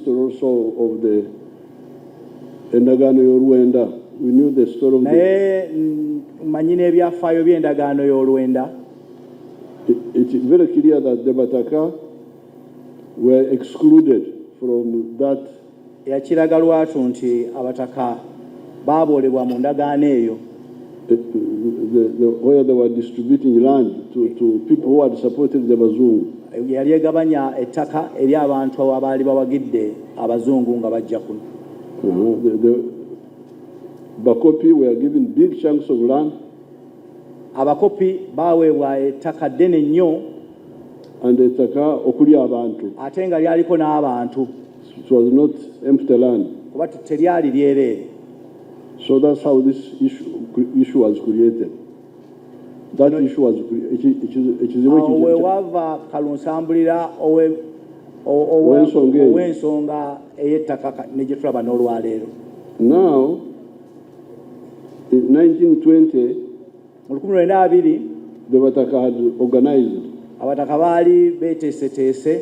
history also of the endagaano y'Olwenda. We knew the story of manyine ebyafaayo by'endagaano y'Olwenda. It is very clear that the Bataka were excluded from that. Yakiraga lwatu nti Abataka baaboolebwa mu ndagaano eyo. Where they were distributing land to people who had supported the Bazungu. Yali egabanya ettaka eri abantu abaali bawagidde Abazungu nga bajja kuno. The Bakopi were given big chunks of land. Abakopi baaweebwa ettaka ddene nnyo. And ettaka okuli abantu. Ate nga lyaliko n'abantu. It was not empty land. Kuba teryali lyereere. So that's how this issue was created. That issue was wava kalunsambulira ow'ensonga ey'ettaka ne gye tulaba n'olwaleero. Now, in 1920, the Bataka had organized. Abataka baali beeteeseteese.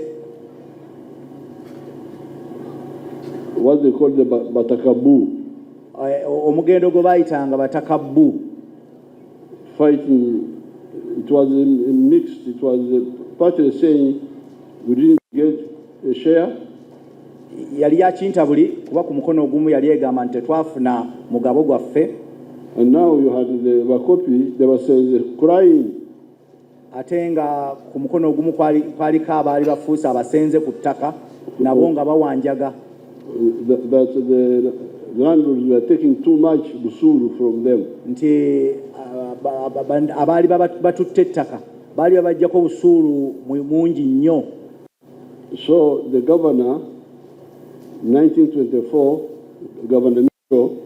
What they called the Batakabu. Omugendo gwe baayitanga Batakabu. Fighting, it was mixed. It was partly saying we didn't get a share. Yali yakintabuli kuba ku mukono ogumu yali egamba nti tetwafuna mugabo gwaffe. And now you had the Bakopi, they were saying, crying. Ate nga ku mukono ogumu kwaliko abaali bafuuse abasenze ku ttaka nabo nga bawanjaga. That the landlords were taking too much busuru from them. Nti abaali batutte ettaka baali babajjako busuulu mungi nnyo. So the governor, 1924, Governor Mengo,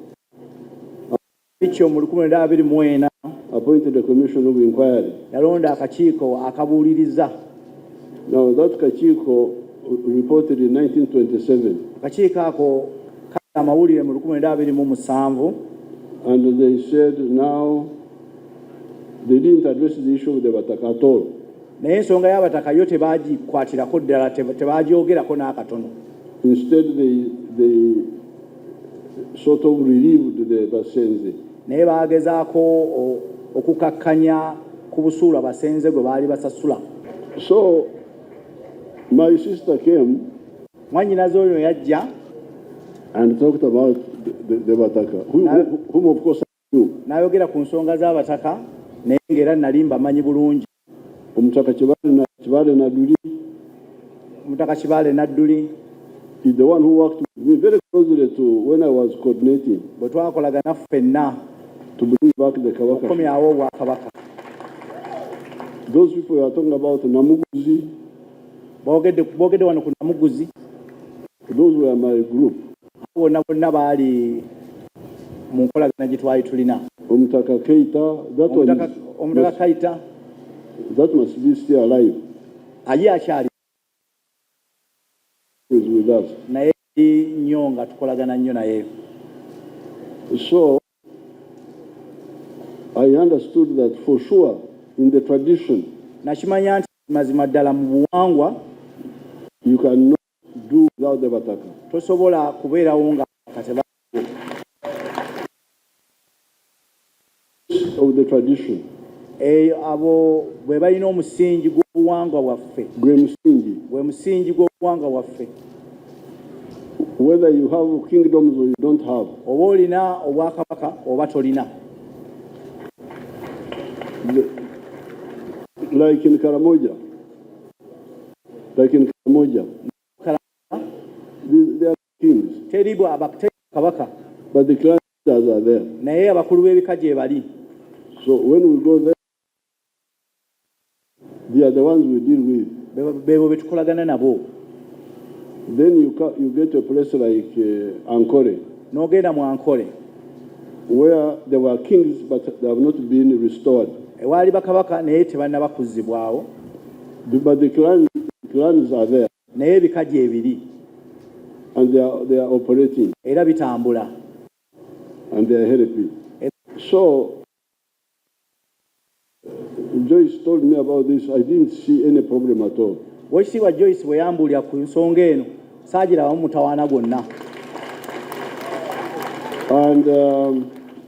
appointed a commission of inquiry. Yalonda akakiiko akabuuliriza. Now that Kachiko reported in 1927. Akakiiko ako amawulire mu 1927. And they said now they didn't address the issue of the Bataka at all. Naye ensonga y'Abataka yo tebagikwatirako ddala, tebagyogerako n'akatono. Instead they sort of relieved the Basenze. Naye baagezaako okukakkanya ku busuulu abasenze gwe baali basasula. So my sister came. Mwannyinaze oyo yajja and talked about the Bataka, whom of course I knew. N'ayogera ku nsonga z'Abataka naye ng'era nali mbamanyi bulungi. Omutaka Kibale Nadduli is the one who worked with me very closely to when I was coordinating. Bwe twakolagana ffenna to bring back the Kabaka. Okukomyawo Obwakabaka. Those people you are talking about, Namuguzi. Boogedde wano ku Namuguzi. Those were my group. Bonna baali mu nkolagana gye twali tulina. Omutaka Keita, Omutaka Keita. That must be still alive. Aye akyali. Is with us. Naye nnyo nga tukolagana nnyo naye. So I understood that for sure in the tradition. Nakimanya nti mazima ddala mu buwangwa. You cannot do without the Bataka. Tosobola kubeerawo nga kateba. Of the tradition. Abo bwe balina omusingi gw'obuwangwa bwaffe. Gwe musingi gw'obuwangwa bwaffe. Whether you have kingdoms or you don't have. Oba olina obwakabaka oba tolina. Like in Karamoja. They are kings. But the clans are there. So when we go there, they are the ones we deal with. Then you get to a place like Ankole. Where there were kings but they have not been restored. But the clans are there. And they are operating. And they are helping. So Joyce told me about this. I didn't see any problem at all. saagirabamu mutawaana gwonna. And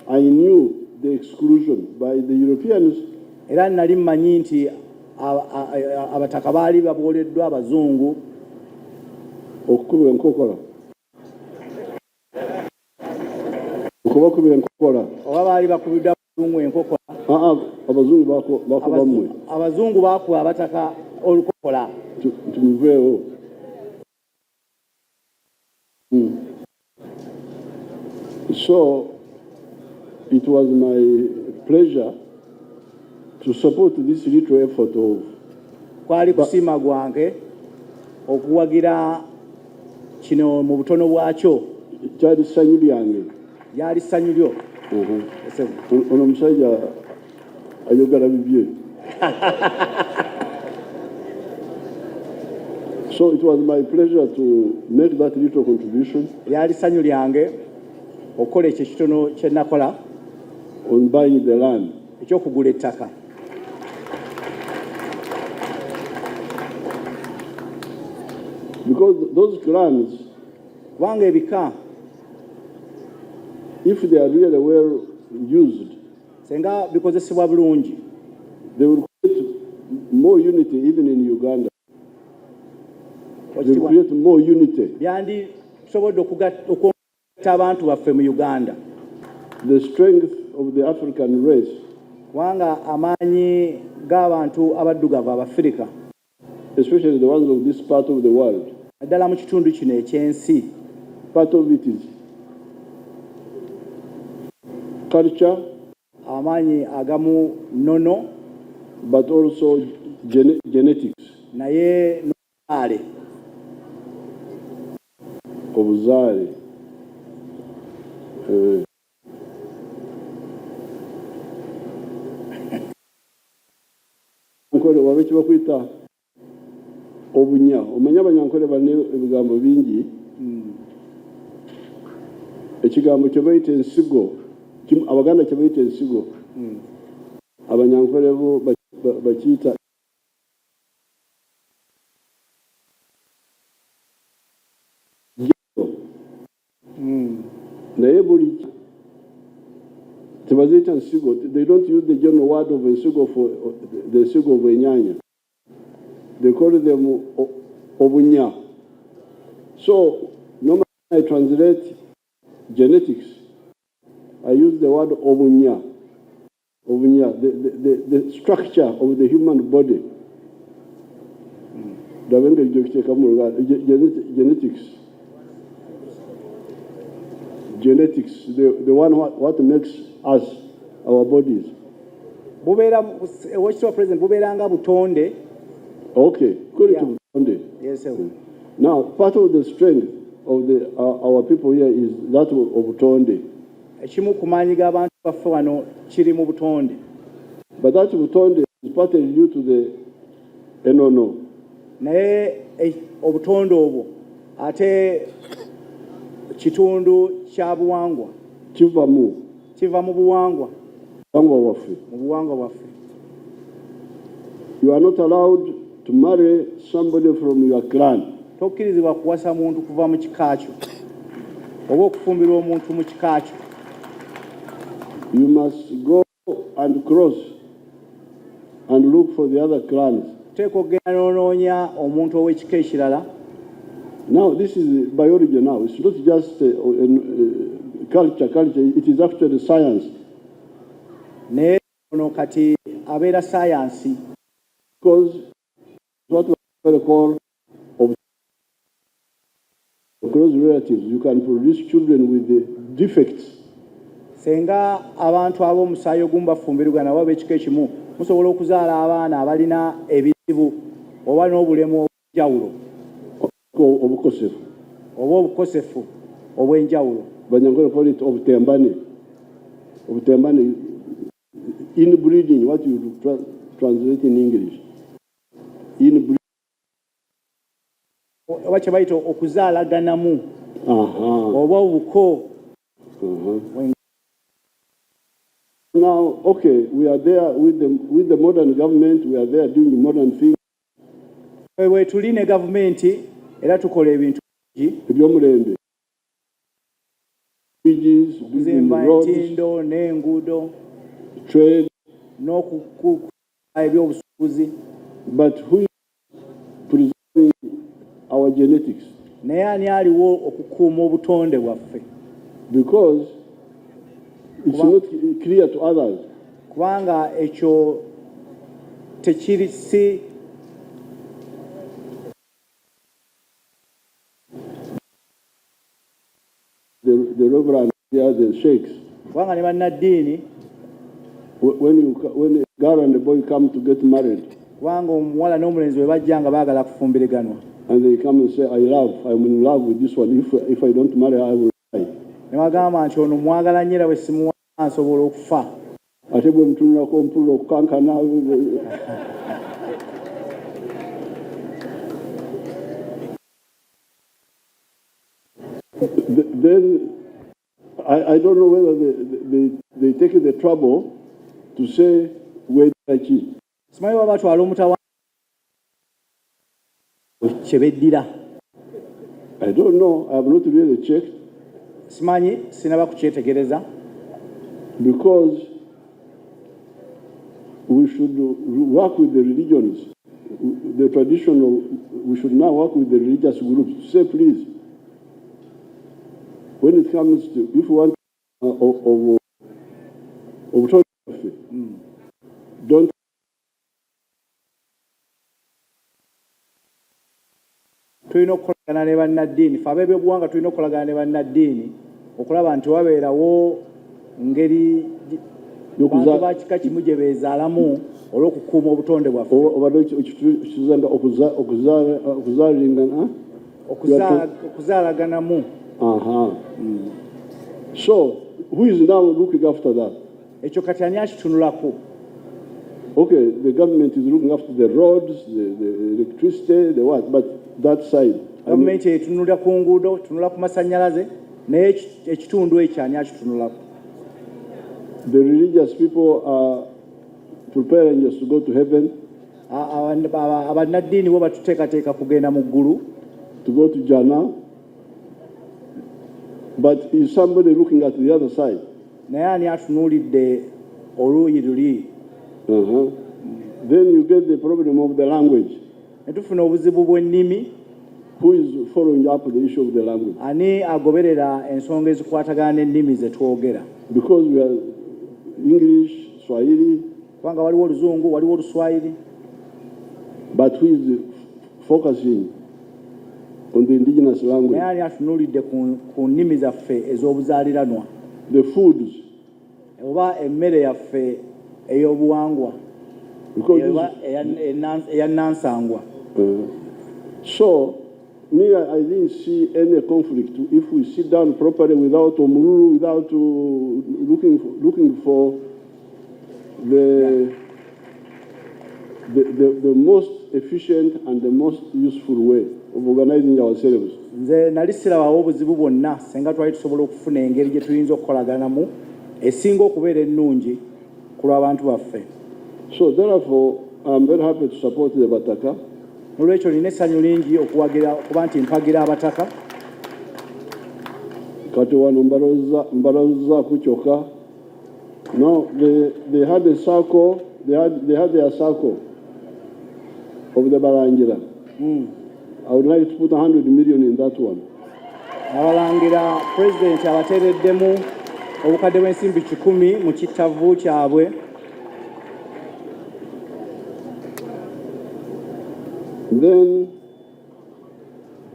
I knew the exclusion by the Europeans. Era nali mmanyi nti abataka baali babooleddwa abazungu Okukuba enkokora. Okubakubira enkokora. oba baali bakubiddwa abazungu enkokora. Abazungu bakuba mmwe. Abazungu baakuba abataka olukokola. Tumuveewo. So it was my pleasure to support this little effort of. Kwali kusima gwange okuwagira kino mu butono bwakyo. Kyali ssanyu lyange. Lyali ssanyu lyo. Ono omusajja ayogera bibye. So it was my pleasure to make that little contribution. Lyali ssanyu lyange okukola ekyo kitono kye nakola on buying the land. Ekyokugula ettaka. Because those clans, kubanga ebika, if they are really well used, senga bikozesebwa bulungi, they will create more unity even in Uganda. They will create more unity. byandi tusobodde okugatta abantu baffe mu Uganda. The strength of the African race, kubanga amaanyi g'abantu abaddugavu abafirika, especially the ones of this part of the world, naddala mu kitundu kino ekyensi, part of it is culture, amaanyi agamu nnono, but also genetics, naye n'obuzaale. obuzaale. Waba kibakwita obunya. Omanya abanyankole bane ebigambo bingi. Ekigambo kye bayita ensigo, Abaganda kye bayita ensigo, abanyankole bo bakiyita naye buli tebaziyita nsigo. They don't use the general word of ensigo for the nsigo of enyanya. They call them obunya. So normally I translate genetics, I use the word obunya. Obunya, the structure of the human body. Genetics. Genetics, the one what makes us, our bodies. Bubeera ewekitibwa president bubeeranga butonde. Okay, good to Butonde. Yes, sir. Now, part of the strength of our people here is that of Butonde. Ekimu ku maanyi g'abantu baffe wano kiri mu butonde. But that Butonde is partly due to the Enono. Naye obutonde obwo ate kitundu kya buwangwa Kiva mu buwangwa waffe. mu buwangwa bwaffe. You are not allowed to marry somebody from your clan. Tokkirizibwa kuwasa muntu kuva mu kika kyo oba okufumbirwa omuntu mu kika kyo. You must go and cross and look for the other clans. Teeka okugenda n'onoonya omuntu ow'ekika ekirala. Now, this is biology now. It's not just culture. It is actually science. Naye ono kati abeera sayansi. Because what we call close relatives, you can produce children with the defects. Senga abantu ab'omusaayi ogumu bafumbirigana oba ab'ekika ekimu musobola okuzaala abaana abalina ebizibu oba n'obulemu obw'enjawulo Obukosefu. oba obukosefu obw'enjawulo. Banyankole call it obutembane. Obutembane, inbreeding, what you translate in English. Inbreeding. Oba kye bayita okuzaalaganamu oba obuko. Now, okay, we are there with the modern government. We are there doing modern things. Wewe tuli ne gavumenti era tukola ebintu ebyomulembe bridges, building kuzimba roads, entindo n'enguudo trade, n'okukuuma ebyobusuubuzi. but who is preserving our genetics? Naye ani aliwo okukuuma obutonde bwaffe? Because it's not clear to others. Kubanga ekyo tekiri si the reverend here, the sheikhs, kubanga ne bannaddiini when a girl and a boy come to get married, kubanga omuwala n'omulenzi bwe bajja nga baagala kufumbiriganwa and they come and say, I'm in love with this one. If I don't marry, I will die. ne bagamba nti ono mwagala nnyo era bwe simuwa nsobola okufa. Ate bwe mutunulako mpulira okukankana. Then I don't know whether they take the trouble to say where they achieve. Simanyi baba batwala omutawa kye beddira. I don't know. I have not really checked. Simanyi sinaba kukyetegereza. Because we should work with the religions, the traditional, we should now work with the religious groups to say, please, when it comes to, if we want of don't tulina okukolagana ne bannaddiini fe ab'ebyobuwangwa tulina okukolagana ne bannaddiini okulaba nti wabeerawo ngeri bantu ba kika kimu gye beezaalamu olw'okukuuma obutonde bwaffe okuzaalaganamu. So who is now looking after that? Ekyo kati ani akitunulako? Okay, the government is looking after the roads, the electricity, the what, but that side. Gavumenti etunulira ku nguudo, tunula ku masannyalaze, naye ekitundu ekyo ani akitunulako? The religious people are preparing us to go to heaven. Abannaddiini bo batuteekateeka kugenda mu ggulu. To go to Jannah. But is somebody looking at the other side? Naye ani atunuulidde oluuyi luli? Then you get the problem of the language. Ne tufuna obuzibu bw'ennimi. Who is following up the issue of the language? Ani agoberera ensonga ezikwatagana n'ennimi ze twogera? Because we are English, Swahili. Kubanga waliwo Oluzungu, waliwo Oluswayiri. But who is focusing on the indigenous language? Naye ani atunuulidde ku nnimi zaffe ez'obuzaaliranwa? The foods. Oba emmere yaffe ey'obuwangwa. Eya Nansangwa. So, me, I didn't see any conflict if we sit down properly without omururu, without looking for the most efficient and the most useful way of organizing ourselves. Nze nali sirabawo obuzibu bwonna senga twali tusobola okufuna engeri gye tuyinza okukolaganamu esinga okubeera ennungi ku lw'abantu baffe. So therefore, I'm very happy to support the Bataka. Olw'ekyo nina essanyu lingi okuwagira kuba nti mpagira Abataka. Kati wano mbalozzaako kyokka. No, they had a circle, they had their circle of the Balangira. I would like to put 100 million in that one. Abalangira President abateereddemu obukadde bw'ensimbi 100 mu kittavu kyabwe. Then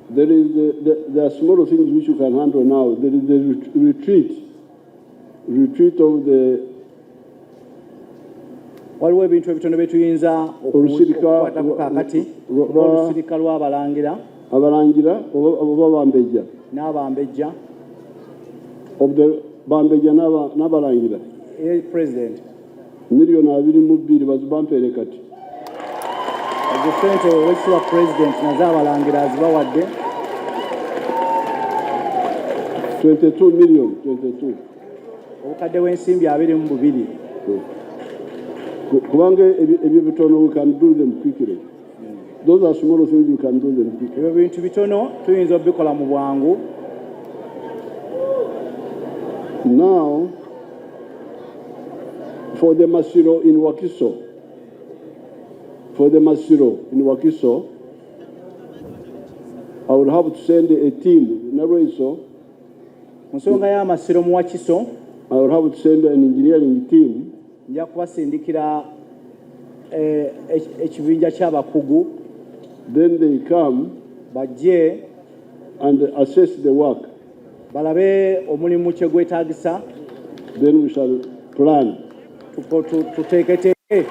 there are small things which you can handle now. There is the retreat of the waliwo ebintu ebitono bye tuyinza okukwatako kaakati olusirika lw'abalangira oba bambejja n'abambejja bambejja n'abalangira President miliyoni 22 bazibampeere kati ezo ssente owekitiibwa President nazo abalangira azibawadde 22 million 22 obukadde bw'ensimbi 22 kubanga ebyo bitono we can do them quickly. Those are small things you can do them quickly. ebyo bintu bitono tuyinza obikola mu bwangu. Now, for the Masiro in Wakiso, I would have to send a team. Mu nsonga y'amasiro mu Wakiso, I would have to send an engineering team. nja kubasindikira ekibinja ky'abakugu. Then they come bajje and assess the work. balabe omulimu kye gwetaagisa. Then we shall plan. tuteeketeeke